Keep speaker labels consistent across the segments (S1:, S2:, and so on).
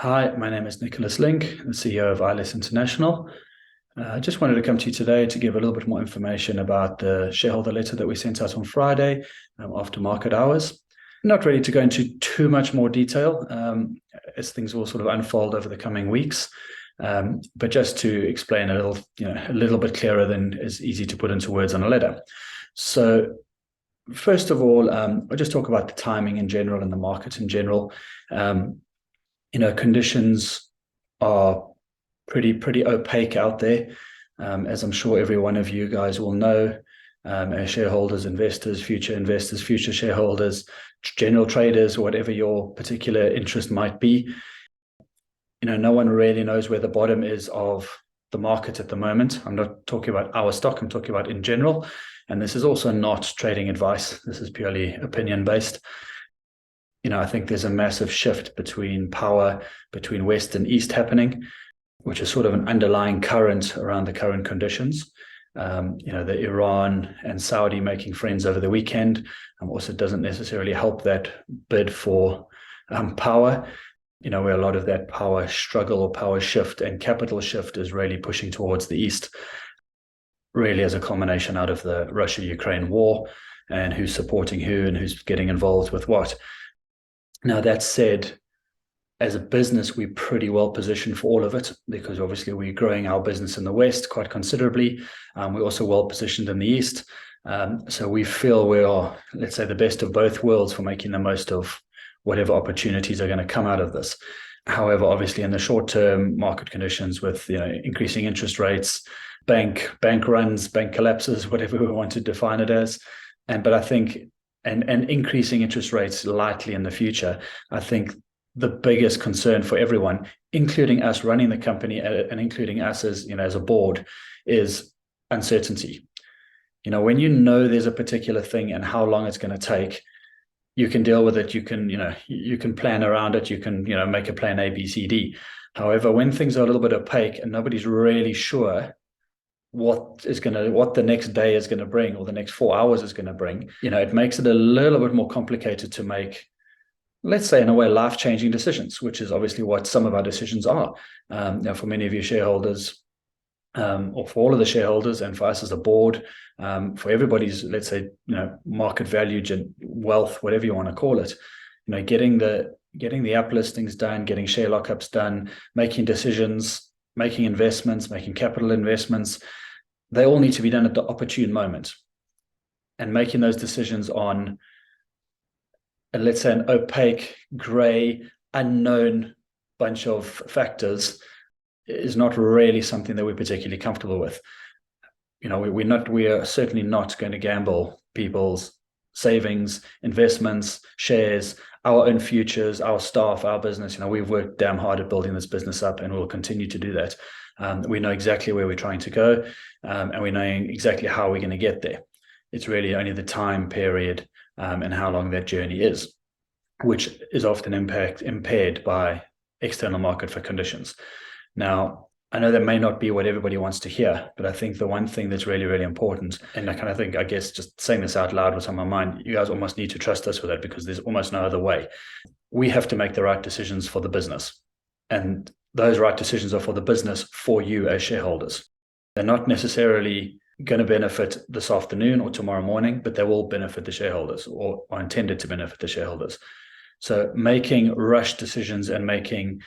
S1: Hi, my name is Nicholas Link, the CEO of ILUS International. I just wanted to come to you today to give a little bit more information about the shareholder letter that we sent out on Friday after market hours. Not ready to go into too much more detail as things will sort of unfold over the coming weeks, but just to explain a little bit clearer than is easy to put into words on a letter. So first of all, I'll just talk about the timing in general and the market in general. Conditions are pretty opaque out there, as I'm sure every one of you guys will know, as shareholders, investors, future shareholders, general traders, whatever your particular interest might be. No one really knows where the bottom is of the market at the moment. I'm not talking about our stock, I'm talking about in general. And this is also not trading advice. This is purely opinion-based. I think there's a massive shift between West and East happening, which is sort of an underlying current around the current conditions. The Iran and Saudi making friends over the weekend also doesn't necessarily help that bid for power, where a lot of that power struggle or power shift and capital shift is really pushing towards the East, really as a culmination out of the Russia-Ukraine war and who's supporting who and who's getting involved with what. Now, that said, as a business, we're pretty well positioned for all of it because obviously we're growing our business in the West quite considerably. We're also well positioned in the East. So we feel we are, let's say, the best of both worlds for making the most of whatever opportunities are going to come out of this. However, obviously in the short term, market conditions with increasing interest rates, bank runs, bank collapses, whatever we want to define it as. But I think and increasing interest rates likely in the future, I think the biggest concern for everyone, including us running the company and including us as a board, is uncertainty. When there's a particular thing and how long it's going to take, you can deal with it. You can plan around it. You can make a plan A, B, C, D. However, when things are a little bit opaque and nobody's really sure what the next day is going to bring or the next 4 hours is going to bring, it makes it a little bit more complicated to make, let's say, in a way, life-changing decisions, which is obviously what some of our decisions are. For many of you shareholders, or for all of the shareholders, and for us as a board, for everybody's, let's say, market value, wealth, whatever you want to call it, getting the uplistings done, getting share lockups done, making decisions, making investments, making capital investments, they all need to be done at the opportune moment. And making those decisions on, let's say, an opaque, gray, unknown bunch of factors is not really something that we're particularly comfortable with. We are certainly not going to gamble people's savings, investments, shares, our own futures, our staff, our business. We've worked damn hard at building this business up and we'll continue to do that. We know exactly where we're trying to go, and we know exactly how we're going to get there. It's really only the time period and how long that journey is, which is often impaired by external market conditions. Now, I know that may not be what everybody wants to hear, but I think the one thing that's really, really important, and I guess just saying this out loud was on my mind, you guys almost need to trust us with that because there's almost no other way. We have to make the right decisions for the business. And those right decisions are for the business, for you as shareholders. They're not necessarily going to benefit this afternoon or tomorrow morning, but they will benefit the shareholders or are intended to benefit the shareholders. So making rush decisions and making,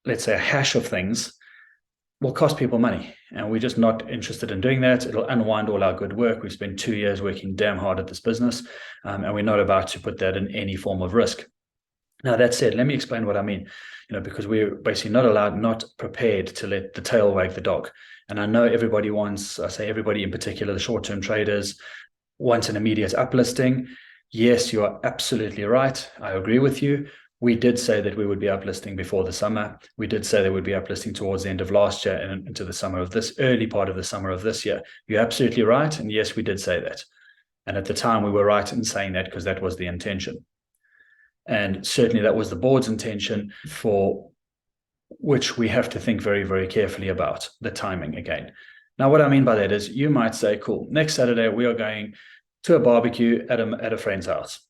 S1: let's say, a hash of things will cost people money. And we're just not interested in doing that. It'll unwind all our good work. We've spent 2 years working damn hard at this business, and we're not about to put that in any form of risk. Now, that said, let me explain what I mean, because we're basically not prepared to let the tail wag the dog. And I know everybody everybody in particular, the short-term traders, wants an immediate uplisting. Yes, you are absolutely right. I agree with you. We did say that we would be uplisting before the summer. We did say that we'd be uplisting towards the end of last year and into the summer of this, early part of the summer of this year. You're absolutely right. And yes, we did say that. And at the time, we were right in saying that because that was the intention. And certainly that was the board's intention, for which we have to think very, very carefully about the timing again. Now, what I mean by that is you might say, cool, next Saturday, we are going to a barbecue at a friend's house.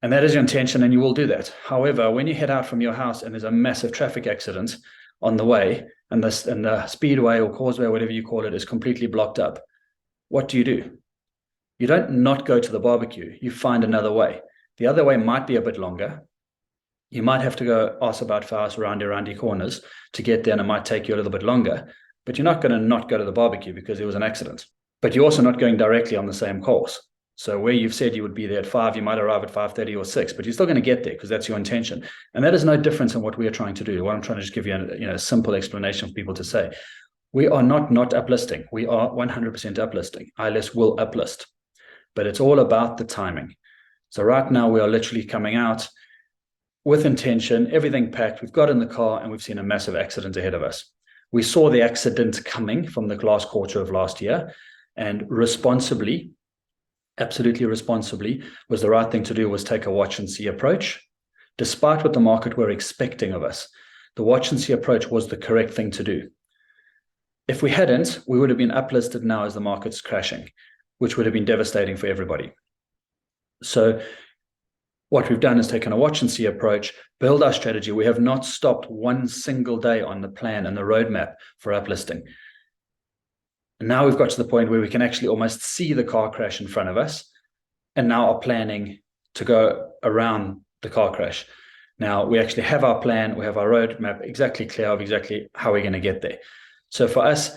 S1: And that is your intention, and you will do that. However, when you head out from your house and there's a massive traffic accident on the way, and the speedway or causeway, or whatever you call it, is completely blocked up, what do? You don't not go to the barbecue. You find another way. The other way might be a bit longer. You might have to go ask about fast, roundy corners to get there, and it might take you a little bit longer. But you're not going to not go to the barbecue because there was an accident. But you're also not going directly on the same course. So where you've said you would be there at 5, you might arrive at 5:30 or 6, but you're still going to get there because that's your intention. And that is no different than what we are trying to do. What I'm trying to just give you a simple explanation for people to say. We are not uplisting. We are 100% uplisting. ILUS will uplist. But it's all about the timing. So right now we are literally coming out with intention, everything packed. We've got in the car and we've seen a massive accident ahead of us. We saw the accident coming from the last quarter of last year, and responsibly, absolutely responsibly, was the right thing to do, was take a watch and see approach. Despite what the market were expecting of us, the watch and see approach was the correct thing to do. If we hadn't, we would have been uplisted now as the market's crashing, which would have been devastating for everybody. So what we've done is taken a watch and see approach, build our strategy. We have not stopped one single day on the plan and the roadmap for uplisting. And now we've got to the point where we can actually almost see the car crash in front of us, and now are planning to go around the car crash. Now we actually have our plan, we have our roadmap exactly clear of exactly how we're going to get there. So for us,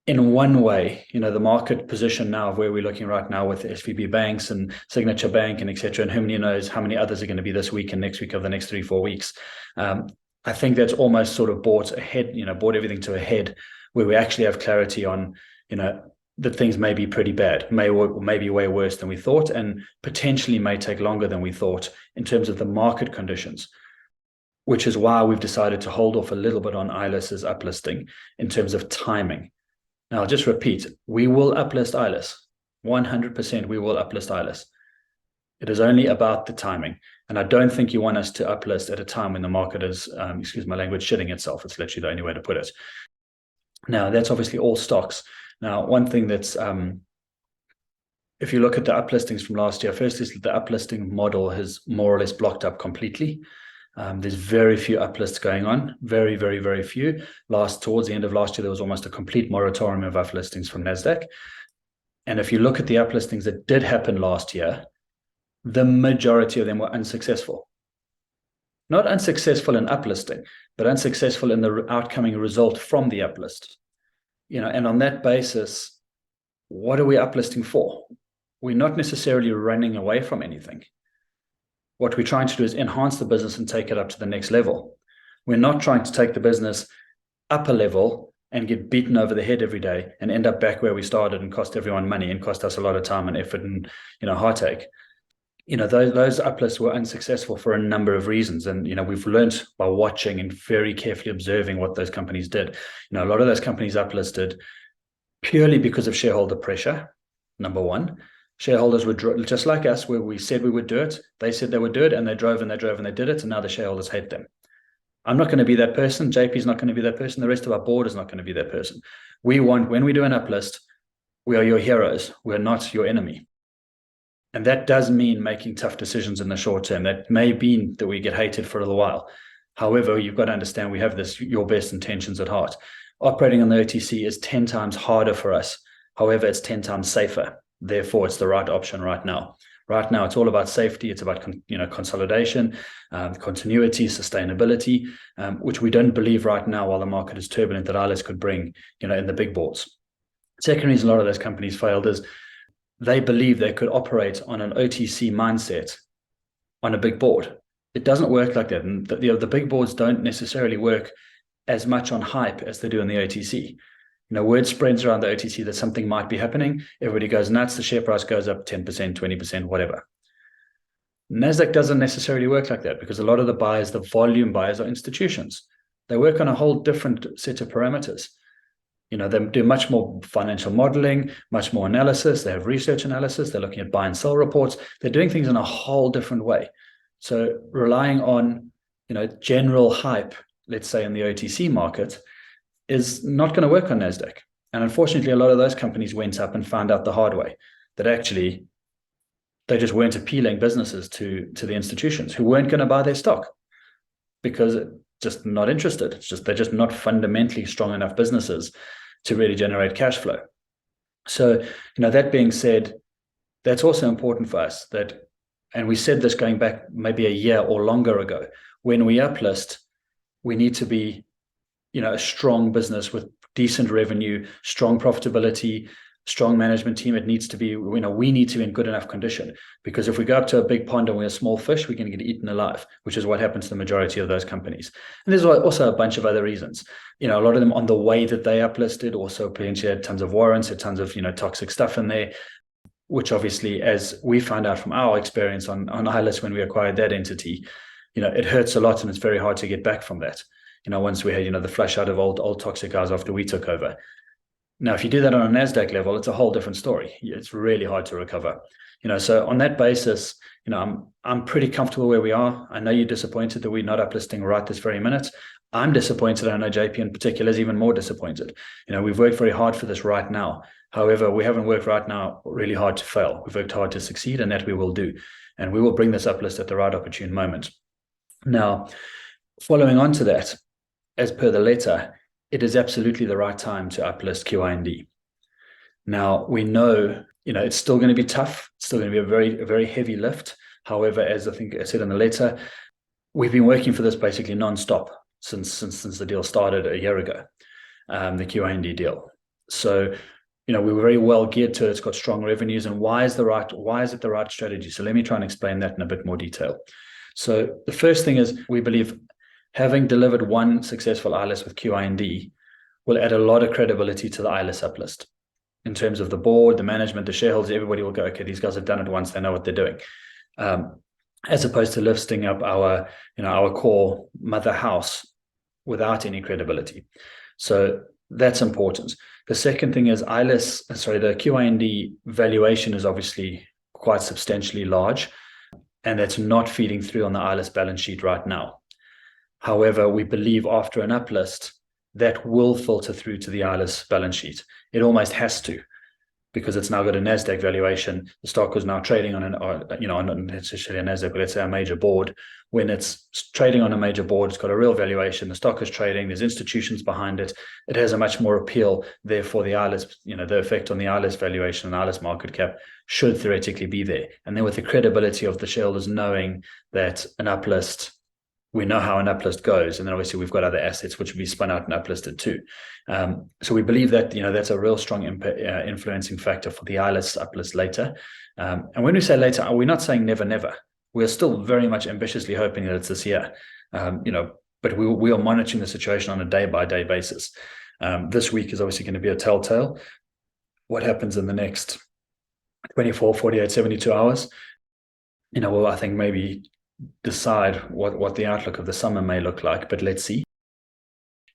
S1: in one way, the market position now of where we're looking right now with SVB banks and Signature Bank and etc., and who many knows how many others are going to be this week and next week, of the next 3-4 weeks. I think that's almost sort of brought everything to a head, where we actually have clarity on, that things may be pretty bad, may be way worse than we thought, and potentially may take longer than we thought in terms of the market conditions, which is why we've decided to hold off a little bit on ILUS's uplisting in terms of timing. Now, I'll just repeat, we will uplist ILUS. 100% we will uplist ILUS. It is only about the timing. And I don't think you want us to uplist at a time when the market is, excuse my language, shitting itself. It's literally the only way to put it. Now, that's obviously all stocks. Now, one thing that's, if you look at the uplistings from last year, first is that the uplisting model has more or less blocked up completely. There's very few uplists going on, very, very, very few. Towards the end of last year, there was almost a complete moratorium of uplistings from Nasdaq. And if you look at the uplistings that did happen last year, the majority of them were unsuccessful. Not unsuccessful in uplisting, but unsuccessful in the outcoming result from the uplist. And on that basis, what are we uplisting for? We're not necessarily running away from anything. What we're trying to do is enhance the business and take it up to the next level. We're not trying to take the business up a level and get beaten over the head every day and end up back where we started and cost everyone money and cost us a lot of time and effort and heartache. Those uplists were unsuccessful for a number of reasons. And, we've learned by watching and very carefully observing what those companies did. A lot of those companies uplisted purely because of shareholder pressure, number one. Shareholders were just like us, where we said we would do it. They said they would do it, and they drove and they drove and they did it. And now the shareholders hate them. I'm not going to be that person. JP's not going to be that person. The rest of our board is not going to be that person. When we do an uplist, we are your heroes. We're not your enemy. And that does mean making tough decisions in the short term. That may mean that we get hated for a little while. However, you've got to understand we have your best intentions at heart. Operating on the OTC is 10 times harder for us. However, it's 10 times safer. Therefore, it's the right option right now. Right now, it's all about safety. It's about consolidation, continuity, sustainability, which we don't believe right now, while the market is turbulent, that ILUS could bring in the big boards. Second reason a lot of those companies failed is they believe they could operate on an OTC mindset on a big board. It doesn't work like that. And the big boards don't necessarily work as much on hype as they do on the OTC. Word spreads around the OTC that something might be happening. Everybody goes nuts. The share price goes up 10%, 20%, whatever. Nasdaq doesn't necessarily work like that, because a lot of the buyers, the volume buyers, are institutions. They work on a whole different set of parameters. They do much more financial modeling, much more analysis. They have research analysis. They're looking at buy and sell reports. They're doing things in a whole different way. So relying on, general hype, let's say in the OTC market, is not going to work on Nasdaq. And unfortunately, a lot of those companies went up and found out the hard way that actually they just weren't appealing businesses to the institutions who weren't going to buy their stock because just not interested. It's just they're just not fundamentally strong enough businesses to really generate cash flow. So, that being said, that's also important for us and we said this going back maybe a year or longer ago, when we uplist, we need to be, a strong business with decent revenue, strong profitability, strong management team. It needs to be, we need to be in good enough condition, because if we go up to a big pond and we're a small fish, we're going to get eaten alive, which is what happens to the majority of those companies. And there's also a bunch of other reasons. A lot of them on the way that they uplisted also potentially had tons of warrants, had tons of, toxic stuff in there, which obviously, as we found out from our experience on ILUS when we acquired that entity, it hurts a lot and it's very hard to get back from that. Once we had, the flush out of old toxic guys after we took over. Now, if you do that on a Nasdaq level, it's a whole different story. It's really hard to recover. So on that basis, I'm pretty comfortable where we are. I know you're disappointed that we're not uplisting right this very minute. I'm disappointed. I know JP in particular is even more disappointed. We've worked very hard for this right now. However, we haven't worked right now really hard to fail. We've worked hard to succeed, and that we will do. And we will bring this uplist at the right opportune moment. Now, following on to that, as per the letter, it is absolutely the right time to uplist QIND. Now, we know, it's still going to be tough. It's still going to be a very heavy lift. However, as I think I said in the letter, we've been working for this basically non-stop since the deal started a year ago, the QIND deal. So, we were very well geared to it. It's got strong revenues. And why is it the right strategy? So let me try and explain that in a bit more detail. So the first thing is, we believe having delivered one successful ILUS with QIND will add a lot of credibility to the ILUS uplist. In terms of the board, the management, the shareholders, everybody will go, okay, these guys have done it once, they know what they're doing. As opposed to lifting up our core mother house without any credibility. So that's important. The second thing is the QIND valuation is obviously quite substantially large, and that's not feeding through on the ILUS balance sheet right now. However, we believe after an uplist, that will filter through to the ILUS balance sheet. It almost has to, because it's now got a Nasdaq valuation. The stock is now trading on not necessarily a Nasdaq, but let's say a major board. When it's trading on a major board, it's got a real valuation. The stock is trading. There's institutions behind it. It has a much more appeal. Therefore, the ILUS, the effect on the ILUS valuation and ILUS market cap should theoretically be there. And then with the credibility of the shareholders knowing that an uplist, we know how an uplist goes, and then obviously we've got other assets which will be spun out and uplisted too. So we believe that that's a real strong influencing factor for the ILUS uplist later. And when we say later, we're not saying never, never. We're still very much ambitiously hoping that it's this year. But we are monitoring the situation on a day-by-day basis. This week is obviously going to be a telltale. What happens in the next 24, 48, 72 hours? Well, I think maybe decide what the outlook of the summer may look like, but let's see.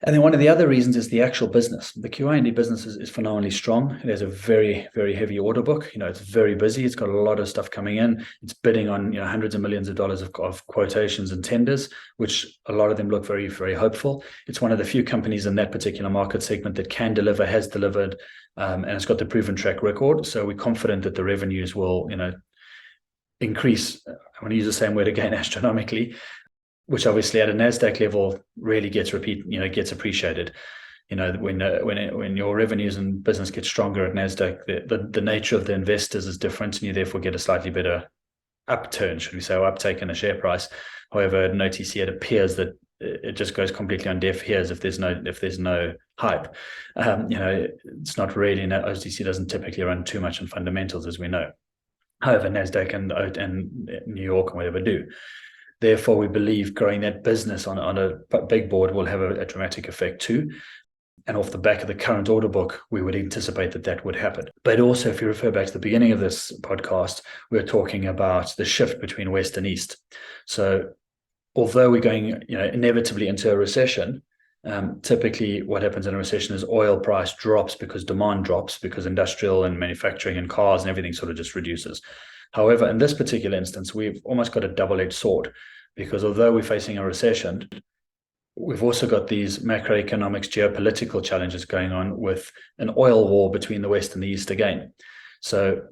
S1: And then one of the other reasons is the actual business. The QIND business is phenomenally strong. It has a very, very heavy order book. It's very busy. It's got a lot of stuff coming in. It's bidding on hundreds of millions of dollars of quotations and tenders, which a lot of them look very, very hopeful. It's one of the few companies in that particular market segment that can deliver, has delivered, and it's got the proven track record. So we're confident that the revenues will, increase. I want to use the same word again, astronomically, which obviously at a Nasdaq level really gets appreciated. When your revenues and business get stronger at Nasdaq, the nature of the investors is different, and you therefore get a slightly better upturn, should we say, or uptake in the share price. However, at an OTC, it appears that it just goes completely on deaf ears if there's no hype. It's not really. OTC doesn't typically run too much on fundamentals, as we know. However, Nasdaq and New York and whatever do. Therefore, we believe growing that business on a big board will have a dramatic effect too. And off the back of the current order book, we would anticipate that would happen. But also, if you refer back to the beginning of this podcast, we're talking about the shift between West and East. So although we're going inevitably into a recession, typically what happens in a recession is oil price drops because demand drops, because industrial and manufacturing and cars and everything sort of just reduces. However, in this particular instance, we've almost got a double-edged sword, because although we're facing a recession, we've also got these macroeconomics, geopolitical challenges going on with an oil war between the West and the East again. So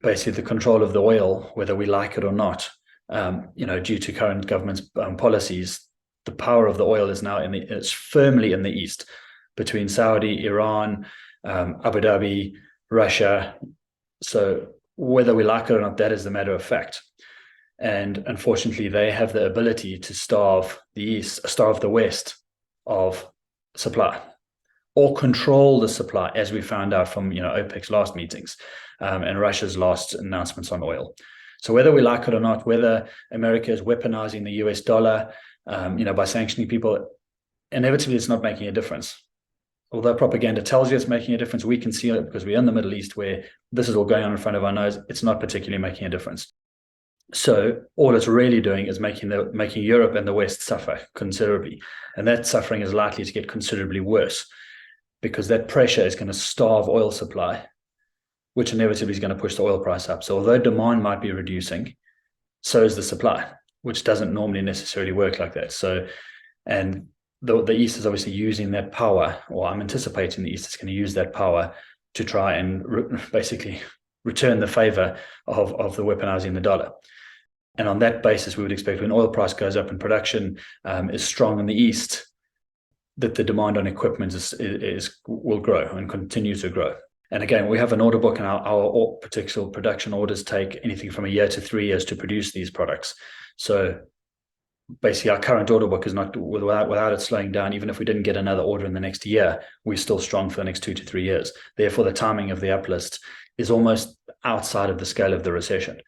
S1: basically the control of the oil, whether we like it or not, due to current government's policies, the power of the oil is now it's firmly in the east, between Saudi, Iran, Abu Dhabi, Russia. So whether we like it or not, that is the matter of fact. And unfortunately, they have the ability to starve the West of supply, or control the supply, as we found out from OPEC's last meetings and Russia's last announcements on oil. So whether we like it or not, whether America is weaponizing the US dollar, by sanctioning people, inevitably it's not making a difference. Although propaganda tells you it's making a difference, we can see it because we're in the Middle East where this is all going on in front of our nose. It's not particularly making a difference. So all it's really doing is making Europe and the West suffer considerably. And that suffering is likely to get considerably worse, because that pressure is going to starve oil supply, which inevitably is going to push the oil price up. So although demand might be reducing, so is the supply, which doesn't normally necessarily work like that. So, and the East is obviously using that power, or I'm anticipating the East is going to use that power to try and basically return the favor of the weaponizing the dollar. And on that basis, we would expect when oil price goes up and production is strong in the East, that the demand on equipment will grow and continue to grow. And again, we have an order book, and our particular production orders take anything from a year to 3 years to produce these products. So basically, our current order book is not, without it slowing down. Even if we didn't get another order in the next year, we're still strong for the next 2 to 3 years. Therefore, the timing of the uplist is almost outside of the scale of the recession.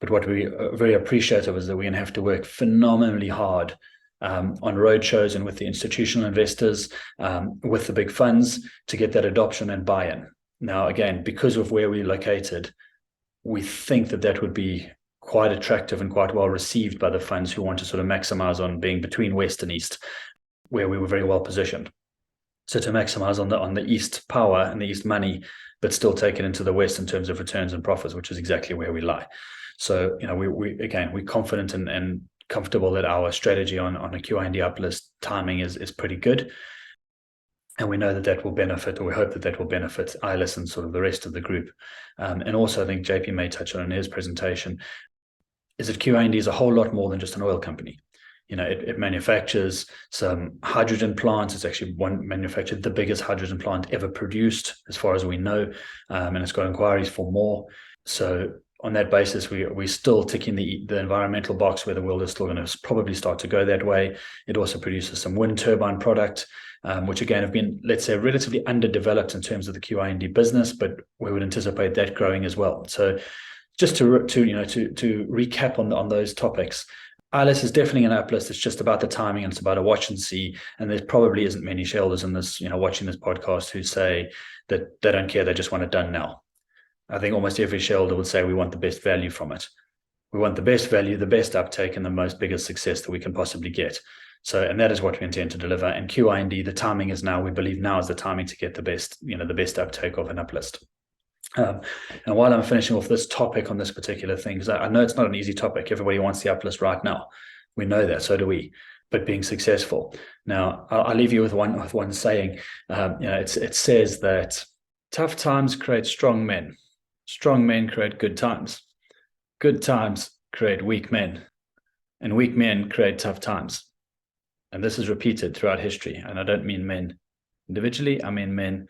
S1: But what we are very appreciative is that we're going to have to work phenomenally hard on roadshows and with the institutional investors, with the big funds, to get that adoption and buy-in. Now, again, because of where we're located, we think that would be quite attractive and quite well received by the funds who want to sort of maximize on being between West and East, where we were very well positioned. So to maximize on the East power and the East money, but still take it into the West in terms of returns and profits, which is exactly where we lie. So, we're confident and comfortable that our strategy on a QIND uplist timing is pretty good. And we know that will benefit, or we hope that will benefit ILUS and sort of the rest of the group. And also, I think JP may touch on in his presentation, is that QIND is a whole lot more than just an oil company. It manufactures some hydrogen plants. It's actually manufactured the biggest hydrogen plant ever produced, as far as we know, and it's got inquiries for more. So on that basis, we're still ticking the environmental box, where the world is still going to probably start to go that way. It also produces some wind turbine product, which again have been, let's say, relatively underdeveloped in terms of the QIND business, but we would anticipate that growing as well. So just to recap on those topics, ILUS is definitely an uplist. It's just about the timing, and it's about a watch and see. And there probably isn't many shareholders in this, watching this podcast, who say that they don't care, they just want it done now. I think almost every shareholder would say we want the best value from it. We want the best value, the best uptake, and the biggest success that we can possibly get. So, and that is what we intend to deliver. And QIND, the timing is now. We believe now is the timing to get the best uptake of an uplist. And while I'm finishing off this topic on this particular thing, because I know it's not an easy topic. Everybody wants the uplist right now. We know that, so do we. But being successful. Now, I'll leave you with one saying. It says that tough times create strong men. Strong men create good times. Good times create weak men. And weak men create tough times. And this is repeated throughout history. And I don't mean men individually, I mean men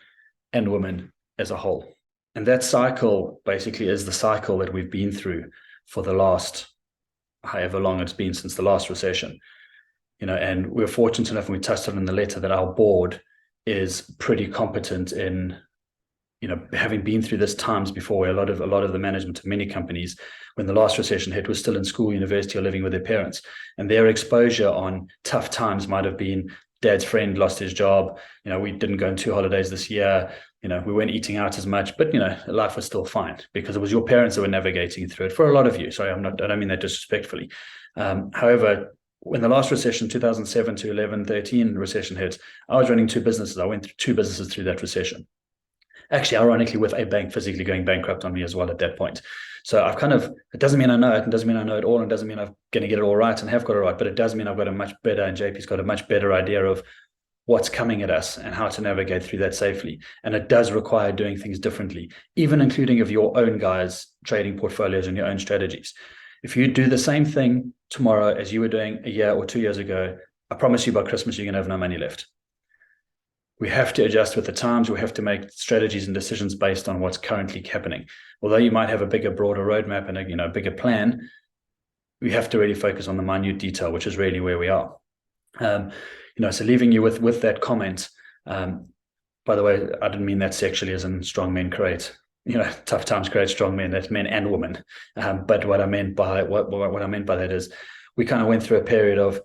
S1: and women as a whole. And that cycle basically is the cycle that we've been through for the last, however long it's been since the last recession. And we're fortunate enough, and we touched on in the letter, that our board is pretty competent in having been through this times before, where a lot of the management of many companies, when the last recession hit, was still in school, university, or living with their parents. And their exposure on tough times might have been dad's friend lost his job. We didn't go on 2 holidays this year. We weren't eating out as much, but, life was still fine because it was your parents that were navigating through it for a lot of you. Sorry, I don't mean that disrespectfully. However, when the last recession, 2007 to 11, 13 recession hit, I was running 2 businesses. I went through 2 businesses through that recession. Actually, ironically, with a bank physically going bankrupt on me as well at that point. So it doesn't mean I know it, and doesn't mean I know it all, and doesn't mean I'm going to get it all right and have got it right, but it does mean I've got a much better, and JP's got a much better idea of what's coming at us and how to navigate through that safely. And it does require doing things differently, even including of your own guys trading portfolios and your own strategies. If you do the same thing tomorrow as you were doing a year or 2 years ago, I promise you by Christmas, you're going to have no money left. We have to adjust with the times. We have to make strategies and decisions based on what's currently happening. Although you might have a bigger, broader roadmap and a bigger plan, we have to really focus on the minute detail, which is really where we are. So leaving you with that comment. By the way, I didn't mean that sexually, as in strong men create, tough times create strong men. That's men and women. But what I meant by that is, we kind of went through a period of,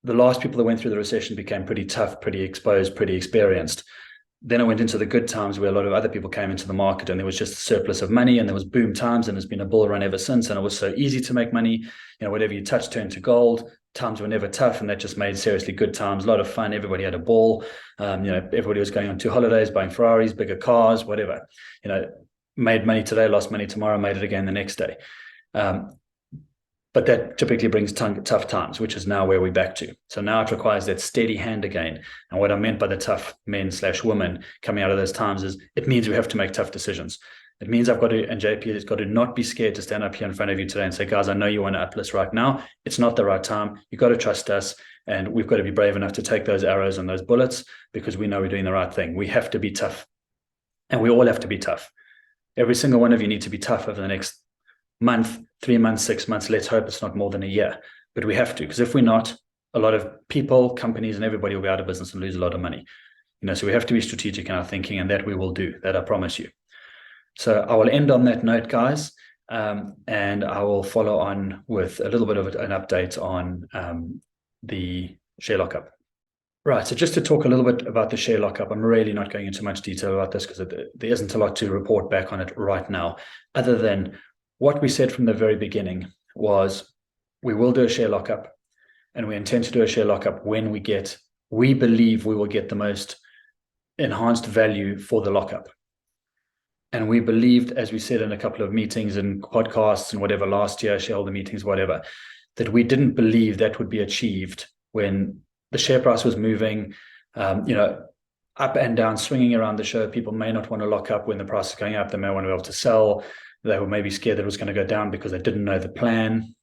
S1: the last people that went through the recession became pretty tough, pretty exposed, pretty experienced. Then it went into the good times where a lot of other people came into the market and there was just a surplus of money and there was boom times, and there's been a bull run ever since. And it was so easy to make money. Whatever you touch turned to gold. Times were never tough, and that just made seriously good times. A lot of fun. Everybody had a ball. Everybody was going on 2 holidays, buying Ferraris, bigger cars, whatever. Made money today, lost money tomorrow, made it again the next day. But that typically brings tough times, which is now where we're back to. So now it requires that steady hand again. And what I meant by the tough men/women coming out of those times is, it means we have to make tough decisions. It means I've got to, and JP has got to not be scared to stand up here in front of you today and say, guys, I know you want to uplist right now. It's not the right time. You've got to trust us. And we've got to be brave enough to take those arrows and those bullets, because we know we're doing the right thing. We have to be tough. And we all have to be tough. Every single one of you need to be tough over the next month, 3 months, 6 months. Let's hope it's not more than a year. But we have to, because if we're not, a lot of people, companies, and everybody will be out of business and lose a lot of money. So we have to be strategic in our thinking, and that we will do. That I promise you. So I will end on that note, guys, and I will follow on with a little bit of an update on the share lockup. Right, so just to talk a little bit about the share lockup, I'm really not going into much detail about this because there isn't a lot to report back on it right now, other than what we said from the very beginning was, we will do a share lockup, and we intend to do a share lockup when we believe we will get the most enhanced value for the lockup. And we believed, as we said in a couple of meetings and podcasts and whatever last year, shareholder meetings, whatever, that we didn't believe that would be achieved when the share price was moving, up and down, swinging around the show. People may not want to lock up when the price is going up. They may want to be able to sell. They were maybe scared that it was going to go down because they didn't know the plan.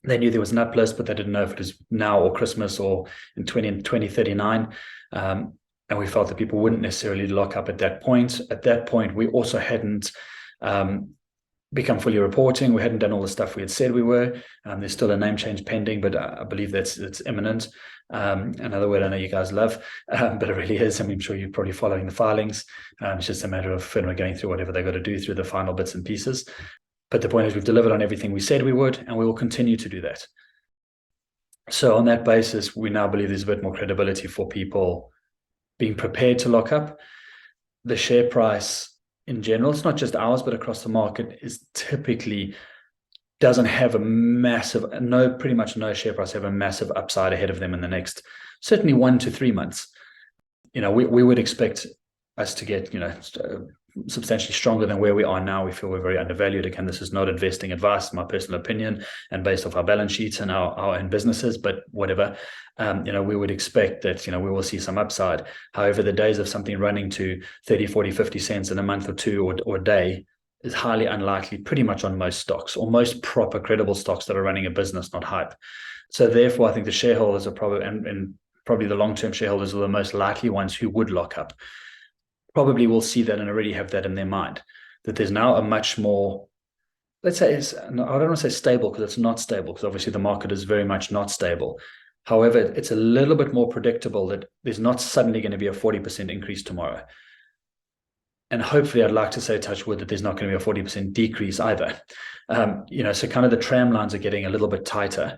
S1: They knew there was an uplist, but they didn't know if it was now or Christmas or in 2039. And we felt that people wouldn't necessarily lock up at that point. At that point, we also hadn't become fully reporting. We hadn't done all the stuff we had said we were. There's still a name change pending, but I believe it's imminent. Another word I know you guys love, but it really is. I'm sure you're probably following the filings. It's just a matter of FINRA going through whatever they've got to do through the final bits and pieces. But the point is, we've delivered on everything we said we would, and we will continue to do that. So on that basis, we now believe there's a bit more credibility for people being prepared to lock up. The share price in general, it's not just ours, but across the market, is typically doesn't have a massive, pretty much no share price have a massive upside ahead of them in the next, certainly 1 to 3 months. We would expect us to get, substantially stronger than where we are now. We feel we're very undervalued. Again, this is not investing advice, my personal opinion, and based off our balance sheets and our own businesses, but whatever, we would expect that, we will see some upside. However, the days of something running to 30, 40, 50 cents in a month or two or a day is highly unlikely, pretty much on most stocks, or most proper, credible stocks that are running a business, not hype. So therefore, I think the shareholders are probably, and probably the long-term shareholders are the most likely ones who would lock up. Probably will see that and already have that in their mind, that there's now a much more, let's say, I don't want to say stable, because it's not stable, because obviously the market is very much not stable. However, it's a little bit more predictable that there's not suddenly going to be a 40% increase tomorrow. And hopefully, I'd like to say, touch wood, that there's not going to be a 40% decrease either. So kind of the tram lines are getting a little bit tighter,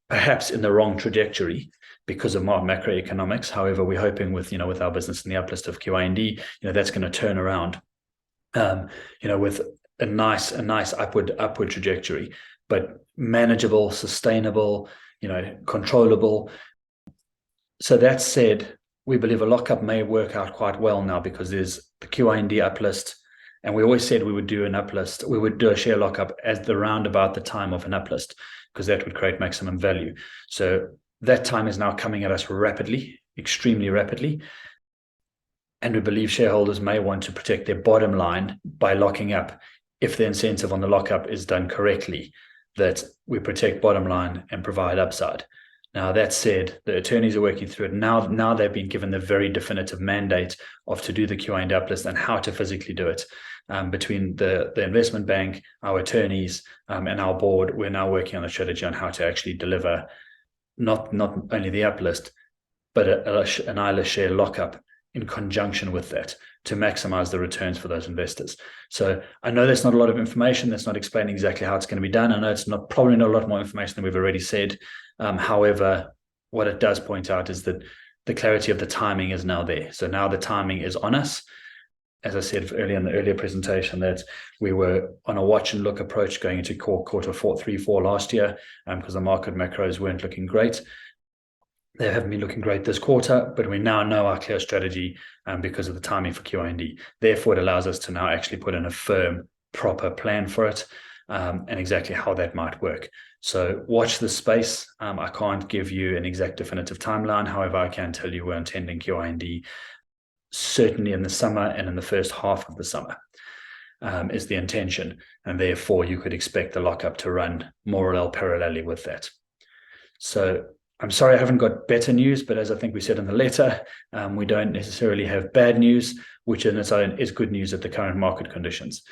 S1: perhaps in the wrong trajectory, because of macroeconomics. However, we're hoping with our business in the uplist of QIND, that's going to turn around, with a nice upward trajectory, but manageable, sustainable, controllable. So that said, we believe a lockup may work out quite well now, because there's the QIND uplist, and we always said we would do an uplist. We would do a share lockup at the roundabout the time of an uplist, because that would create maximum value. So that time is now coming at us rapidly. extremely rapidly. And we believe shareholders may want to protect their bottom line by locking up, if the incentive on the lockup is done correctly, that we protect bottom line and provide upside. Now, that said, the attorneys are working through it. Now they've been given the very definitive mandate of to do the QIND uplist and how to physically do it. Between the investment bank, our attorneys, and our board, we're now working on a strategy on how to actually deliver not only the uplist, but an ILUS share lockup in conjunction with that to maximize the returns for those investors. So I know there's not a lot of information. That's not explaining exactly how it's going to be done. I know it's probably not a lot more information than we've already said. However, what it does point out is that the clarity of the timing is now there. So now the timing is on us. As I said earlier in the earlier presentation, that we were on a watch and look approach going into quarter 3, 4 last year, because the market macros weren't looking great. They haven't been looking great this quarter, but we now know our clear strategy because of the timing for QIND. Therefore, it allows us to now actually put in a firm, proper plan for it and exactly how that might work. So watch this space. I can't give you an exact definitive timeline. However, I can tell you we're intending QIND certainly in the summer and in the first half of the summer is the intention. And therefore, you could expect the lockup to run more or less parallelly with that. So I'm sorry I haven't got better news, but as I think we said in the letter, we don't necessarily have bad news, which in its own is good news at the current market conditions.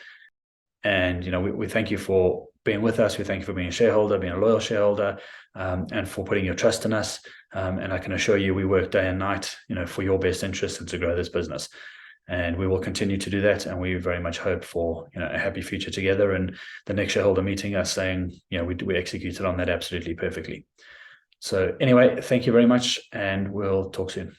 S1: And, we thank you for being with us. We thank you for being a shareholder, being a loyal shareholder, and for putting your trust in us. And I can assure you we work day and night, for your best interest and to grow this business. And we will continue to do that. And we very much hope for, a happy future together. And the next shareholder meeting us saying, we executed on that absolutely perfectly. So anyway, thank you very much, and we'll talk soon.